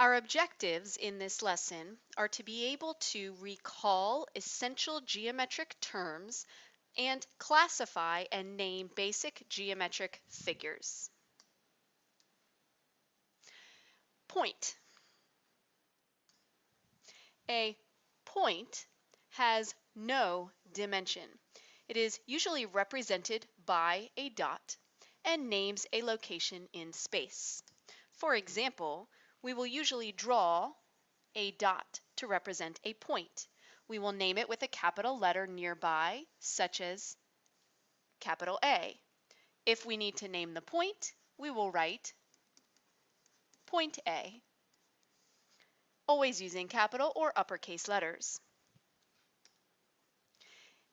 Our objectives in this lesson are to be able to recall essential geometric terms and classify and name basic geometric figures. Point. A point has no dimension. It is usually represented by a dot and names a location in space. For example, we will usually draw a dot to represent a point. We will name it with a capital letter nearby, such as capital A. If we need to name the point, we will write point A, always using capital or uppercase letters.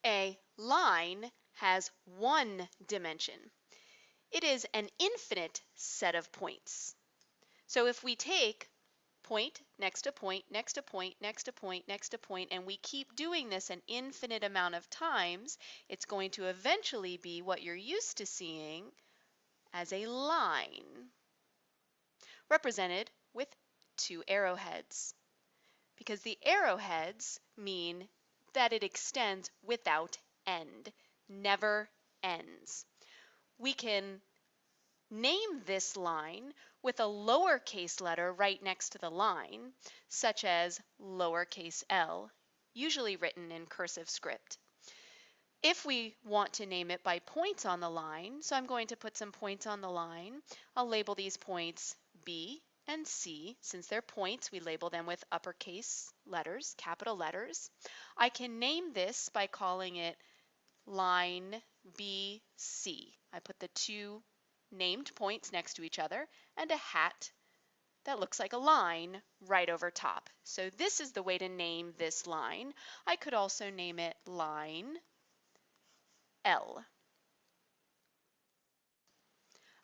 A line has one dimension. It is an infinite set of points. So if we take point next to point, next to point, next to point, next to point, and we keep doing this an infinite amount of times, it's going to eventually be what you're used to seeing as a line, represented with two arrowheads, because the arrowheads mean that it extends without end, never ends. We can name this line with a lowercase letter right next to the line, such as lowercase l, usually written in cursive script. If we want to name it by points on the line, so I'm going to put some points on the line, I'll label these points B and C. Since they're points, we label them with uppercase letters, capital letters. I can name this by calling it line BC. I put the two named points next to each other and a hat that looks like a line right over top. So this is the way to name this line. I could also name it line L.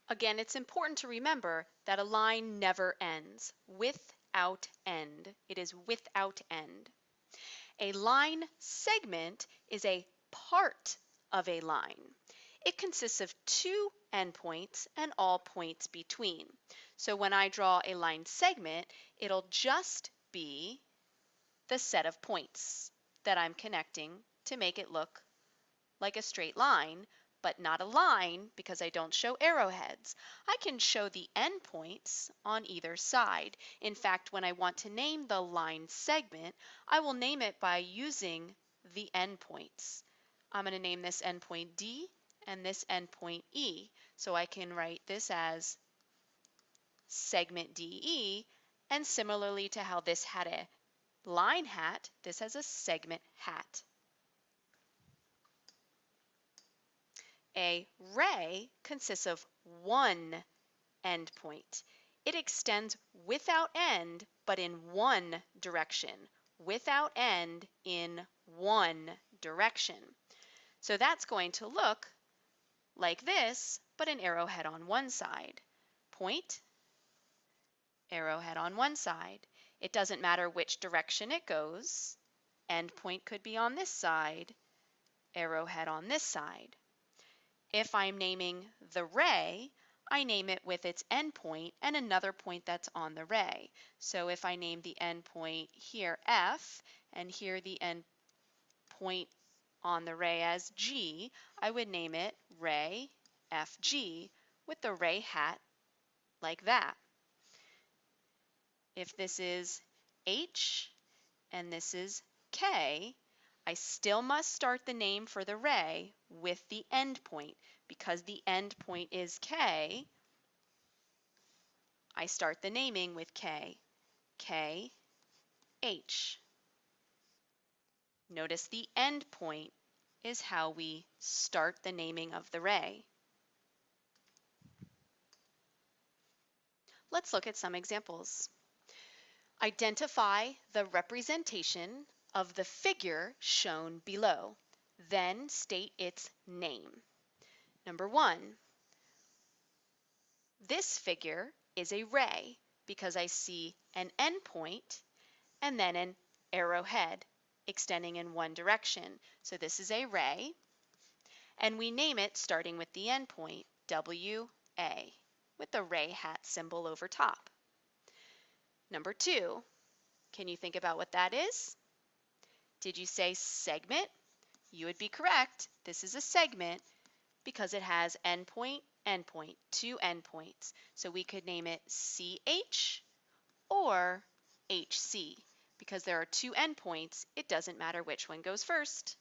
Again, it's important to remember that a line never ends. Without end. It is without end. A line segment is a part of a line. It consists of two endpoints and all points between. So when I draw a line segment, it'll just be the set of points that I'm connecting to make it look like a straight line, but not a line because I don't show arrowheads. I can show the endpoints on either side. In fact, when I want to name the line segment, I will name it by using the endpoints. I'm going to name this endpoint D and this endpoint E. So I can write this as segment DE, and similarly to how this had a line hat, this has a segment hat. A ray consists of one endpoint. It extends without end, but in one direction. Without end in one direction. So that's going to look like this, but an arrowhead on one side. Point, arrowhead on one side. It doesn't matter which direction it goes. Endpoint could be on this side, arrowhead on this side. If I'm naming the ray, I name it with its endpoint and another point that's on the ray. So if I name the endpoint here F and here the endpoint on the ray as G, I would name it ray FG with the ray hat like that. If this is H and this is K, I still must start the name for the ray with the endpoint. Because the endpoint is K, I start the naming with K, K, H. Notice the endpoint is how we start the naming of the ray. Let's look at some examples. Identify the representation of the figure shown below. Then state its name. Number 1, this figure is a ray because I see an endpoint and then an arrowhead extending in one direction. So this is a ray, and we name it starting with the endpoint, WA, with the ray hat symbol over top. Number 2, can you think about what that is? Did you say segment? You would be correct. This is a segment because it has endpoint, endpoint, 2 endpoints. So we could name it CH or HC. Because there are 2 endpoints, it doesn't matter which one goes first.